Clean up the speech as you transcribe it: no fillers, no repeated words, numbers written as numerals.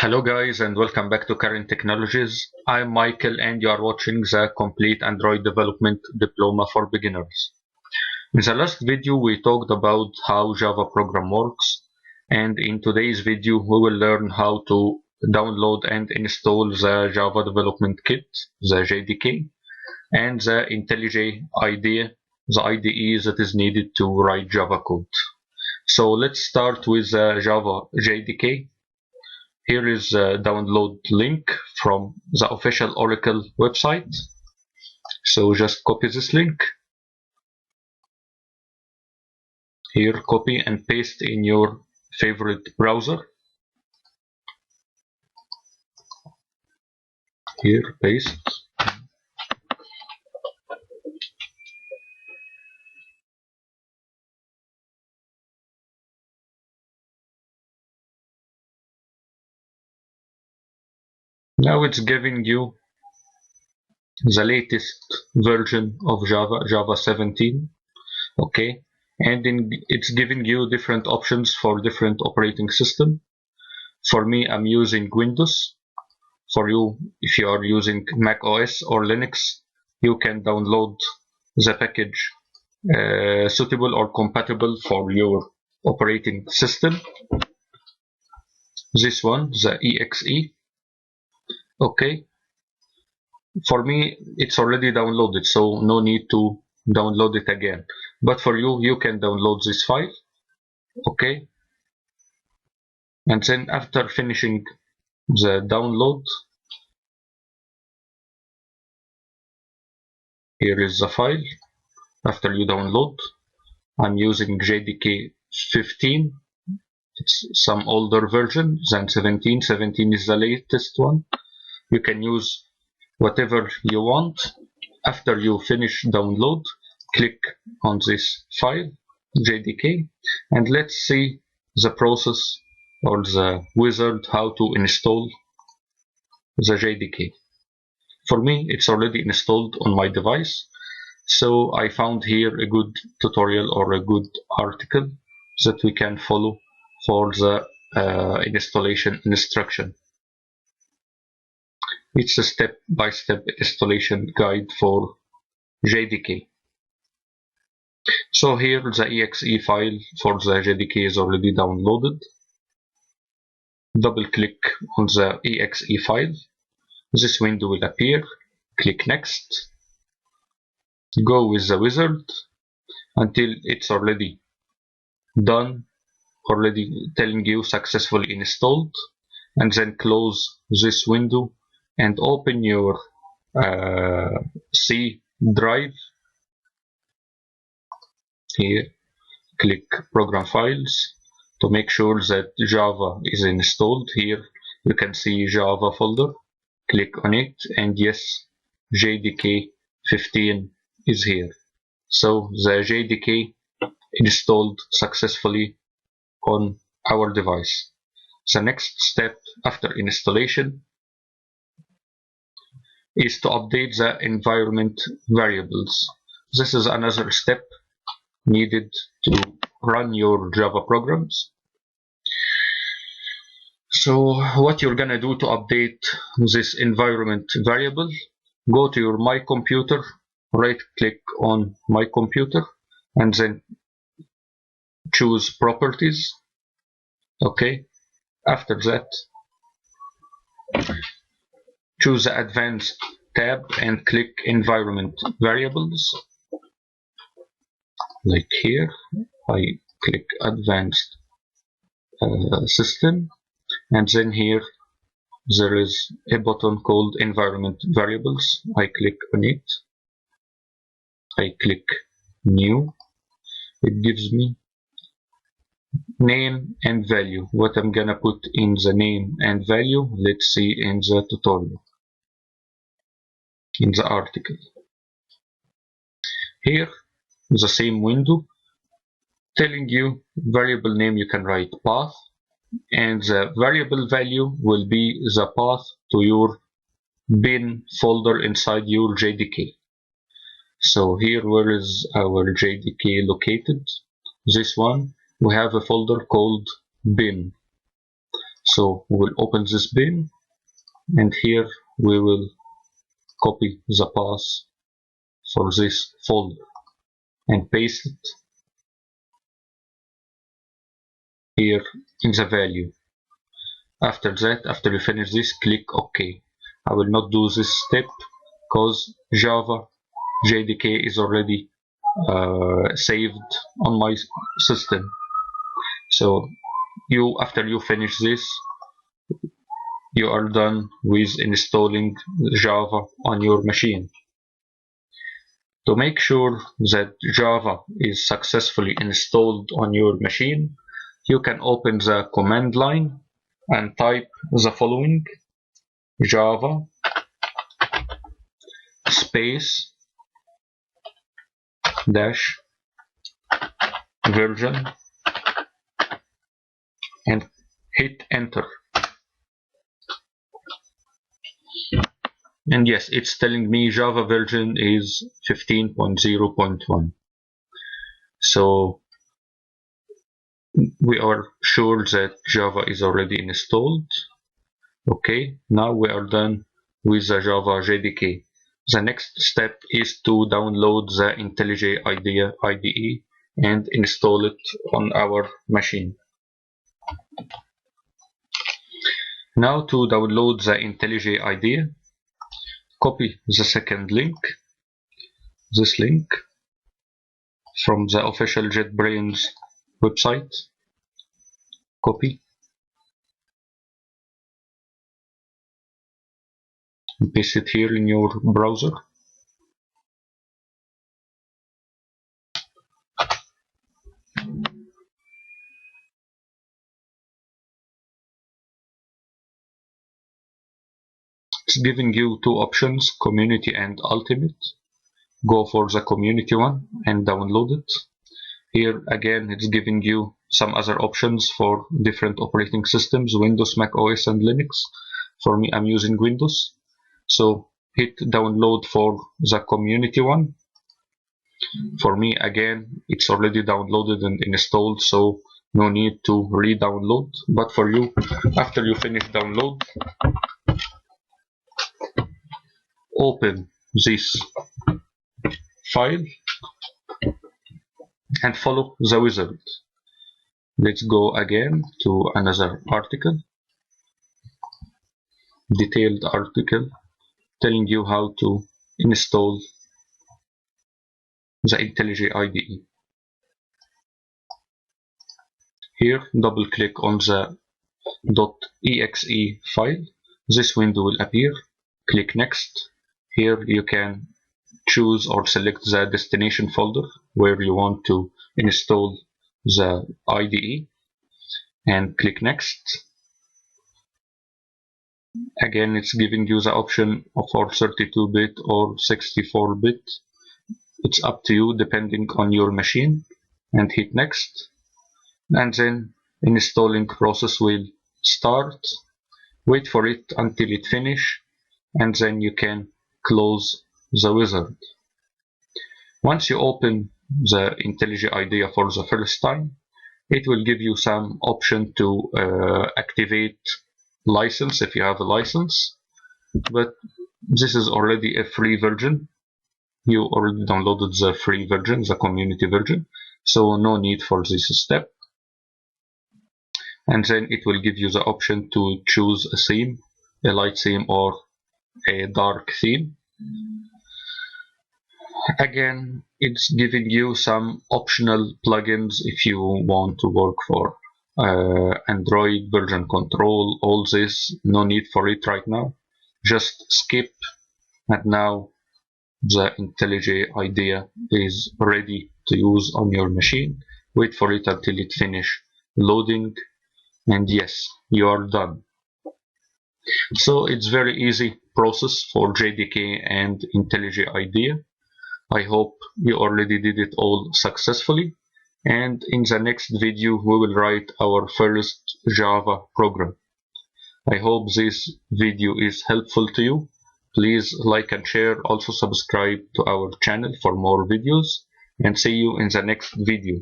Hello guys and welcome back to Current Technologies. I'm Michael and you are watching the Complete Android Development Diploma for Beginners. In the last video we talked about how Java program works, and in today's video we will learn how to download and install the Java Development Kit, the JDK, and the Intellij IDE, the IDE that is needed to write Java code. So let's start with the Java JDK. Here is the download link from the official Oracle website. So just copy this link. Here, copy and paste in your favorite browser. Here, paste. Now it's giving you the latest version of Java, Java 17. Okay, and it's giving you different options for different operating system. For me, I'm using Windows. For you, if you are using Mac OS or Linux, you can download the package suitable or compatible for your operating system. This one, the EXE. Okay, for me it's already downloaded, so no need to download it again, but for you, you can download this file. Okay, and then after finishing the download, here is the file. After you download, I'm using JDK 15. It's some older version than 17. 17 is the latest one. You can use whatever you want. After you finish download, click on this file, JDK, and let's see the process or the wizard how to install the JDK. For me, it's already installed on my device, so I found here a good tutorial or a good article that we can follow for the installation instruction. It's a step-by-step installation guide for JDK. So here the exe file for the JDK is already downloaded. Double click on the exe file. This window will appear. Click next. Go with the wizard until it's already done, already telling you successfully installed, and then close this window and open your C drive. Here, click Program Files to make sure that Java is installed. Here you can see Java folder. Click on it, and yes, JDK 15 is here. So the JDK installed successfully on our device. The next step after installation is to update the environment variables. This is another step needed to run your Java programs. So what you're gonna do to update this environment variable, go to your My Computer, right click on My Computer, and then choose Properties. Okay, after that choose the Advanced tab and click Environment Variables. Like here, I click Advanced System, and then here there is a button called Environment Variables. I click on it. I click New. It gives me name and value. What I'm gonna put in the name and value, let's see in the tutorial, in the article. Here, the same window, telling you variable name you can write path, and the variable value will be the path to your bin folder inside your JDK. So here, where is our JDK located? This one, we have a folder called bin. So we will open this bin, and here we will copy the path for this folder and paste it here in the value. After that, after you finish this, click OK. I will not do this step because Java JDK is already saved on my system. So after you finish this, you are done with installing Java on your machine. To make sure that Java is successfully installed on your machine, you can open the command line and type the following: Java space dash version, and hit enter. And yes, it's telling me Java version is 15.0.1. So we are sure that Java is already installed. Okay, now we are done with the Java JDK. The next step is to download the Intellij IDE and install it on our machine. Now to download the Intellij IDE, copy the second link, this link, from the official JetBrains website. Copy and paste it here in your browser. It's giving you two options, community and ultimate. Go for the community one and download it. Here again it's giving you some other options for different operating systems, Windows, Mac OS and Linux. For me, I'm using Windows. So hit download for the community one. For me, again, it's already downloaded and installed, so no need to re-download. But for you, after you finish download, open this file and follow the wizard. Let's go again to another article, detailed article telling you how to install the Intellij IDE. Here, double click on the .exe file. This window will appear. Click next. Here you can choose or select the destination folder where you want to install the IDE and click next. Again, it's giving you the option for 32-bit or 64-bit. It's up to you depending on your machine, and hit next. And then installing process will start. Wait for it until it finishes, and then you can close the wizard. Once you open the Intellij IDE for the first time, it will give you some option to activate license if you have a license, but this is already a free version. You already downloaded the free version, the community version, so no need for this step. And then it will give you the option to choose a theme, a light theme or a dark theme. Again, it's giving you some optional plugins if you want to work for Android version control. All this, no need for it right now. Just skip, and now the Intellij IDE is ready to use on your machine. Wait for it until it finishes loading, and yes, you are done. So it's very easy process for JDK and Intellij IDE. I hope you already did it all successfully, and in the next video we will write our first Java program. I hope this video is helpful to you. Please like and share, also subscribe to our channel for more videos, and see you in the next video.